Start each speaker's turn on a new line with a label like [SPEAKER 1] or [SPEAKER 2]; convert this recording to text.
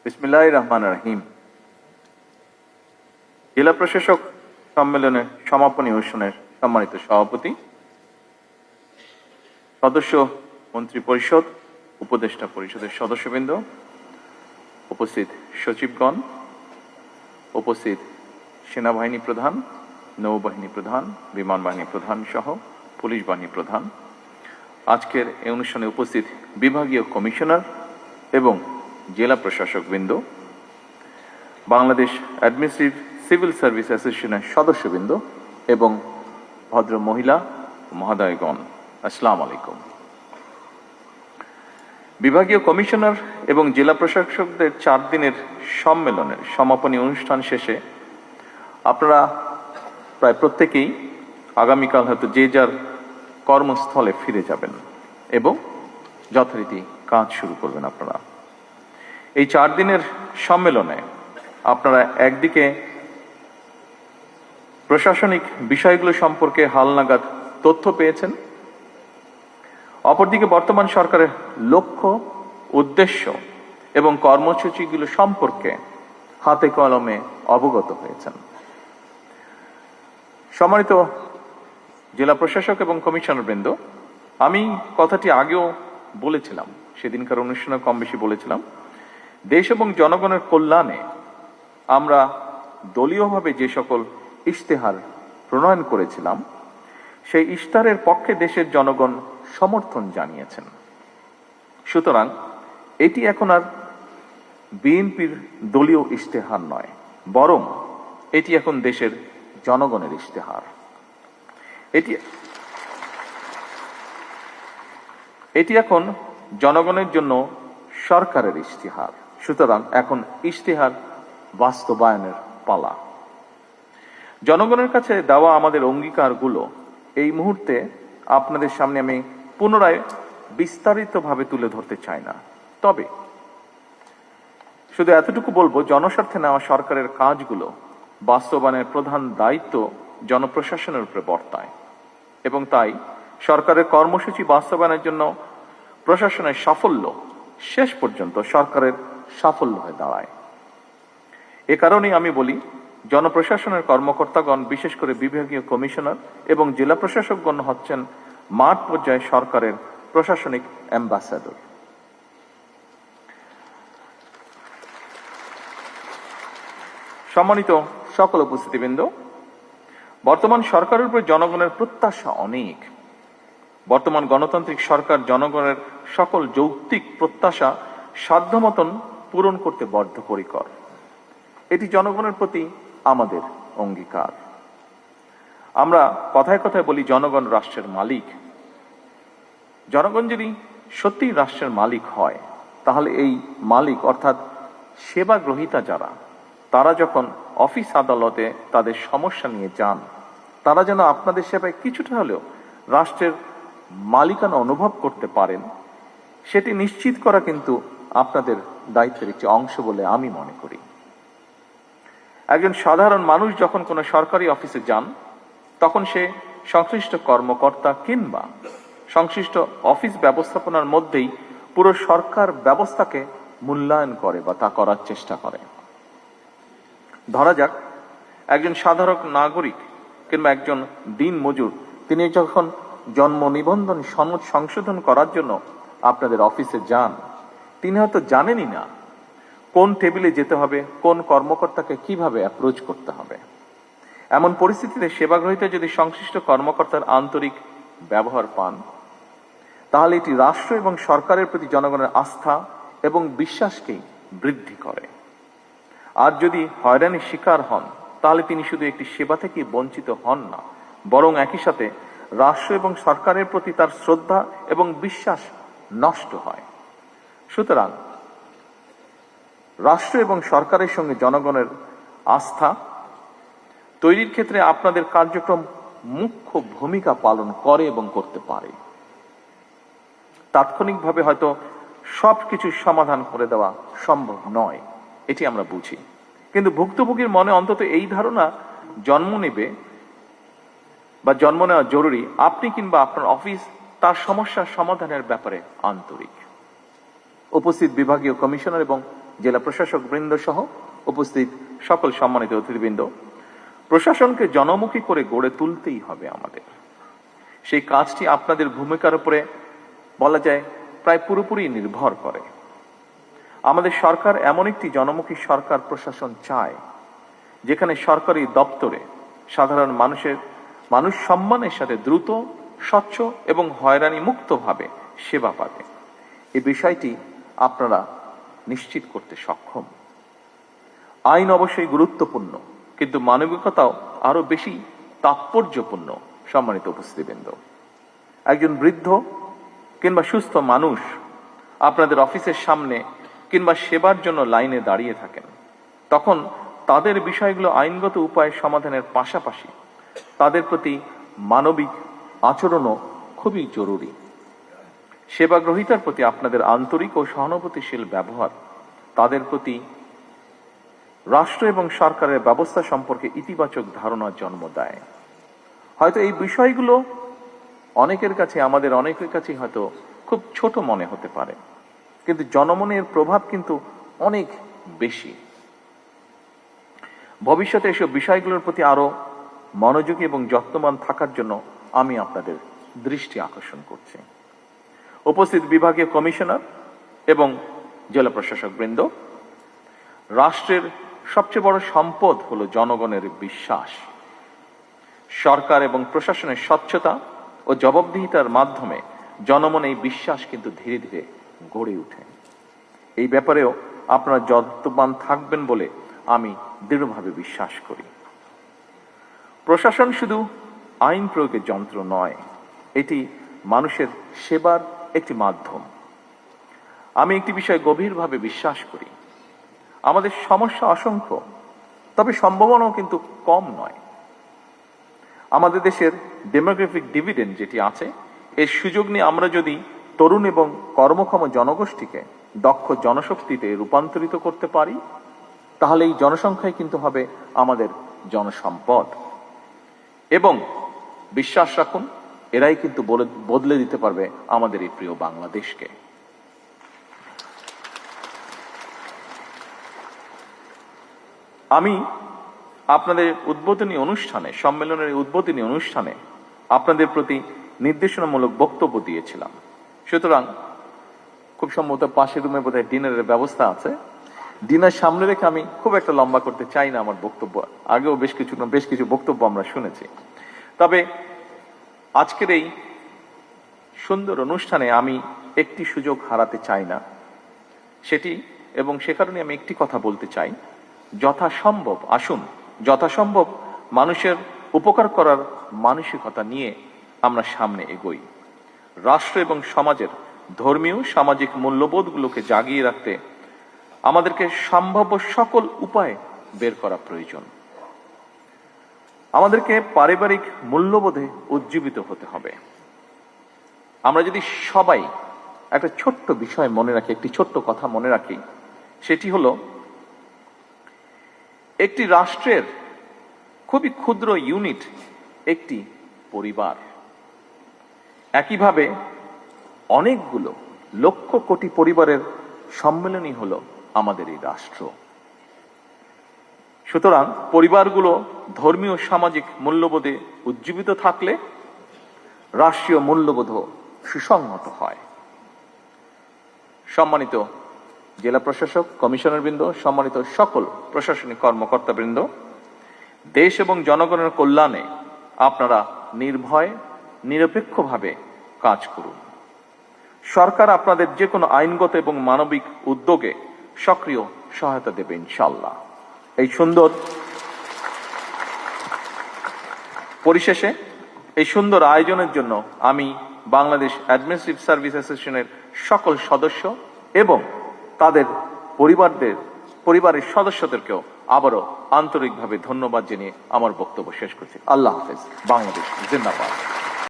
[SPEAKER 1] বিসমিল্লাহির রহমানির রহিম। জেলা প্রশাসক সম্মেলনের সমাপনী অনুষ্ঠানের সম্মানিত সভাপতি, সদস্য মন্ত্রী পরিষদ, উপদেষ্টা পরিষদের সদস্যবৃন্দ, উপস্থিত সচিবগণ, উপস্থিত সেনাবাহিনী প্রধান, নৌবাহিনী প্রধান, বিমান বাহিনী প্রধান সহ পুলিশ বাহিনী প্রধান, আজকের এই অনুষ্ঠানে উপস্থিত বিভাগীয় কমিশনার এবং জেলা প্রশাসকবৃন্দ, বাংলাদেশ অ্যাডমিনিস্ট্রেটিভ সিভিল সার্ভিস অ্যাসোসিয়েশনের সদস্যবৃন্দ এবং ভদ্র মহিলা মহোদয়গণ, আসসালামু আলাইকুম। বিভাগীয় কমিশনার এবং জেলা প্রশাসকদের 4 দিনের সম্মেলনের সমাপনী অনুষ্ঠান শেষে আপনারা প্রায় প্রত্যেকেই আগামীকাল হয়তো যে যার কর্মস্থলে ফিরে যাবেন এবং যথারীতি কাজ শুরু করবেন। আপনারা এই 4 দিনের সম্মেলনে আপনারা একদিকে প্রশাসনিক বিষয়গুলো সম্পর্কে হালনাগাদ তথ্য পেয়েছেন, অপরদিকে বর্তমান সরকারের লক্ষ্য, উদ্দেশ্য এবং কর্মসূচিগুলো সম্পর্কে হাতে কলমে অবগত হয়েছেন। সম্মানিত জেলা প্রশাসক এবং কমিশনার বৃন্দ, আমি কথাটি আগেও বলেছিলাম, সেদিনকার অনুষ্ঠানে কম বেশি বলেছিলাম, দেশ এবং জনগণের কল্যাণে আমরা দলীয়ভাবে যে সকল ইশতেহার প্রণয়ন করেছিলাম সেই ইশতেহারের পক্ষে দেশের জনগণ সমর্থন জানিয়েছেন। সুতরাং এটি এখন আর বিএনপির দলীয় ইশতেহার নয়, বরং এটি এখন দেশের জনগণের ইশতেহার। এটি এখন জনগণের জন্য সরকারের ইশতেহার। সুতরাং এখন ইশতেহার বাস্তবায়নের পালা। জনগণের কাছে দেওয়া আমাদের অঙ্গীকারগুলো এই মুহূর্তে আপনাদের সামনে আমি পুনরায় বিস্তারিতভাবে তুলে ধরতে চাই না, তবে শুধু এতটুকু বলবো, জনস্বার্থে নেওয়া সরকারের কাজগুলো বাস্তবায়নের প্রধান দায়িত্ব জনপ্রশাসনের উপরে বর্তায় এবং তাই সরকারের কর্মসূচি বাস্তবায়নের জন্য প্রশাসনের সাফল্য শেষ পর্যন্ত সরকারের সাফল্য হয়ে দাঁড়ায়। এ কারণেই আমি বলি, জনপ্রশাসনের কর্মকর্তাগণ, বিশেষ করে বিভাগীয় কমিশনার এবং জেলা প্রশাসকগণ হচ্ছেন মাঠ পর্যায়ে সরকারের প্রশাসনিক অ্যাম্বাসাডর। সম্মানিত সকল উপস্থিতিবৃন্দ, বর্তমান সরকারের উপর জনগণের প্রত্যাশা অনেক। বর্তমান গণতান্ত্রিক সরকার জনগণের সকল যৌক্তিক প্রত্যাশা সাধ্যমতন পূরণ করতে বদ্ধপরিকর। এটি জনগণের প্রতি আমাদের অঙ্গীকার। আমরা কথায় কথায় বলি জনগণ রাষ্ট্রের মালিক। জনগণ যদি সত্যিই রাষ্ট্রের মালিক হয়, তাহলে এই মালিক অর্থাৎ সেবা গ্রহীতা যারা, তারা যখন অফিস আদালতে তাদের সমস্যা নিয়ে যান, তারা যেন আপনাদের সেবায় কিছুটা হলেও রাষ্ট্রের মালিকানা অনুভব করতে পারেন, সেটি নিশ্চিত করা কিন্তু আপনাদের দায়িত্বের একটি অংশ বলে আমি মনে করি। একজন সাধারণ মানুষ যখন কোনো সরকারি অফিসে যান, তখন সে সংশ্লিষ্ট কর্মকর্তা কিংবা সংশ্লিষ্ট অফিস ব্যবস্থাপনার মধ্যেই পুরো সরকার ব্যবস্থাকে মূল্যায়ন করে বা তা করার চেষ্টা করে। ধরা যাক, একজন সাধারণ নাগরিক কিংবা একজন দিনমজুর, তিনি যখন জন্ম নিবন্ধন সনদ সংশোধন করার জন্য আপনাদের অফিসে যান, তিনি হয়তো জানেনই না কোন টেবিলে যেতে হবে, কোন কর্মকর্তাকে কিভাবে অ্যাপ্রোচ করতে হবে। এমন পরিস্থিতিতে সেবাগ্রহীতা যদি সংশ্লিষ্ট কর্মকর্তার আন্তরিক ব্যবহার পান, তাহলে এটি রাষ্ট্র এবং সরকারের প্রতি জনগণের আস্থা এবং বিশ্বাসকেই বৃদ্ধি করে। আর যদি হয়রানির শিকার হন, তাহলে তিনি শুধু একটি সেবা থেকে বঞ্চিত হন না, বরং একই সাথে রাষ্ট্র এবং সরকারের প্রতি তার শ্রদ্ধা এবং বিশ্বাস নষ্ট হয়। সুতরাং রাষ্ট্র এবং সরকারের সঙ্গে জনগণের আস্থা তৈরির ক্ষেত্রে আপনাদের কার্যক্রম মুখ্য ভূমিকা পালন করে এবং করতে পারে। তাৎক্ষণিকভাবে হয়তো সবকিছু সমাধান করে দেওয়া সম্ভব নয়, এটি আমরা বুঝি, কিন্তু ভুক্তভোগীর মনে অন্তত এই ধারণা জন্ম নেবে বা জন্ম নেওয়া জরুরি, আপনি কিংবা আপনার অফিস তার সমস্যার সমাধানের ব্যাপারে আন্তরিক। উপস্থিত বিভাগীয় কমিশনার এবং জেলা প্রশাসক বৃন্দ সহ উপস্থিত সকল সম্মানিত অতিথিবৃন্দ, প্রশাসনকে জনমুখী করে গড়ে তুলতেই হবে আমাদের। সেই কাজটি আপনাদের ভূমিকার উপরে বলা যায় প্রায় পুরোপুরি নির্ভর করে। আমাদের সরকার এমন একটি জনমুখী সরকার প্রশাসন চায়, যেখানে সরকারি দপ্তরে সাধারণ মানুষ সম্মানের সাথে দ্রুত, স্বচ্ছ এবং হয়রানি মুক্তভাবে সেবা পাবে। এই বিষয়টি আপনারা নিশ্চিত করতে সক্ষম। আইন অবশ্যই গুরুত্বপূর্ণ, কিন্তু মানবিকতাও আরো বেশি তাৎপর্যপূর্ণ। সম্মানিত উপস্থিতিবৃন্দ, একজন বৃদ্ধ কিংবা সুস্থ মানুষ আপনাদের অফিসের সামনে কিংবা সেবার জন্য লাইনে দাঁড়িয়ে থাকেন, তখন তাদের বিষয়গুলো আইনগত উপায়ে সমাধানের পাশাপাশি তাদের প্রতি মানবিক আচরণও খুবই জরুরি। সেবা গ্রহীতার প্রতি আপনাদের আন্তরিক ও সহানুভূতিশীল ব্যবহার তাদের প্রতি রাষ্ট্র এবং সরকারের ব্যবস্থা সম্পর্কে ইতিবাচক ধারণার জন্ম দেয়। হয়তো এই বিষয়গুলো আমাদের অনেকের কাছে হয়তো খুব ছোট মনে হতে পারে, কিন্তু জনমনের প্রভাব কিন্তু অনেক বেশি। ভবিষ্যতে এসব বিষয়গুলোর প্রতি আরো মনোযোগী এবং যত্নবান থাকার জন্য আমি আপনাদের দৃষ্টি আকর্ষণ করছি। উপস্থিত বিভাগীয় কমিশনার এবং জেলা প্রশাসক বৃন্দ, রাষ্ট্রের সবচেয়ে বড় সম্পদ হলো জনগণের বিশ্বাস। সরকার এবং প্রশাসনের স্বচ্ছতা ও জবাবদিহিতার মাধ্যমে জনমনে এই বিশ্বাস কিন্তু ধীরে ধীরে গড়ে ওঠে। এই ব্যাপারেও আপনারা যত্নবান থাকবেন বলে আমি দৃঢ়ভাবে বিশ্বাস করি। প্রশাসন শুধু আইন প্রয়োগের যন্ত্র নয়, এটি মানুষের সেবার একটি মাধ্যম। আমি একটি বিষয় গভীরভাবে বিশ্বাস করি, আমাদের সমস্যা অসংখ্য, তবে সম্ভাবনাও কিন্তু কম নয়। আমাদের দেশের ডেমোগ্রাফিক ডিভিডেন্ড যেটি আছে, এর সুযোগ নিয়ে আমরা যদি তরুণ এবং কর্মক্ষম জনগোষ্ঠীকে দক্ষ জনশক্তিতে রূপান্তরিত করতে পারি, তাহলে এই জনসংখ্যাই কিন্তু হবে আমাদের জনসম্পদ। এবং বিশ্বাস রাখুন, এরাই কিন্তু বদলে দিতে পারবে আমাদের এই প্রিয় বাংলাদেশকে। আমি আপনাদের সম্মেলনের উদ্বোধনী অনুষ্ঠানে আপনাদের প্রতি নির্দেশনামূলক বক্তব্য দিয়েছিলাম। সুতরাং খুব সম্ভবত পাশের রুমে বোধহয় ডিনারের ব্যবস্থা আছে। ডিনার সামনে রেখে আমি খুব একটা লম্বা করতে চাই না আমার বক্তব্য। আগেও বেশ কিছু বক্তব্য আমরা শুনেছি। তবে আজকের এই সুন্দর অনুষ্ঠানে আমি একটি সুযোগ হারাতে চাই না, সে কারণে আমি একটি কথা বলতে চাই। যথাসম্ভব মানুষের উপকার করার মানসিকতা নিয়ে আমরা সামনে এগোই। রাষ্ট্র এবং সমাজের ধর্মীয় সামাজিক মূল্যবোধগুলোকে জাগিয়ে রাখতে আমাদেরকে সম্ভাব্য সকল উপায় বের করা প্রয়োজন। আমাদেরকে পারিবারিক মূল্যবোধে উজ্জীবিত হতে হবে। আমরা যদি সবাই একটা ছোট্ট বিষয় মনে রাখি, একটি ছোট্ট কথা মনে রাখি, সেটি হলো একটি রাষ্ট্রের খুবই ক্ষুদ্র ইউনিট একটি পরিবার। একইভাবে অনেকগুলো লক্ষ কোটি পরিবারের সম্মেলনই হলো আমাদের এই রাষ্ট্র। সুতরাং পরিবারগুলো ধর্মীয় সামাজিক মূল্যবোধে উজ্জীবিত থাকলে রাষ্ট্রীয় মূল্যবোধও সুসংহত হয়। সম্মানিত জেলা প্রশাসক, কমিশনার বৃন্দ, সম্মানিত সকল প্রশাসনিক কর্মকর্তা বৃন্দ, দেশ এবং জনগণের কল্যাণে আপনারা নির্ভয় নিরপেক্ষভাবে কাজ করুন। সরকার আপনাদের যে কোনো আইনগত এবং মানবিক উদ্যোগে সক্রিয় সহায়তা দেবে ইনশাআল্লাহ। পরিশেষে এই সুন্দর আয়োজনের জন্য আমি বাংলাদেশ অ্যাডমিনিস্ট্রেটিভ সার্ভিস অ্যাসোসিয়েশনের সকল সদস্য এবং তাদের পরিবারের সদস্যদেরকেও আবারও আন্তরিকভাবে ধন্যবাদ জানিয়ে আমার বক্তব্য শেষ করছি। আল্লাহ হাফেজ। বাংলাদেশ জিন্দাবাদ।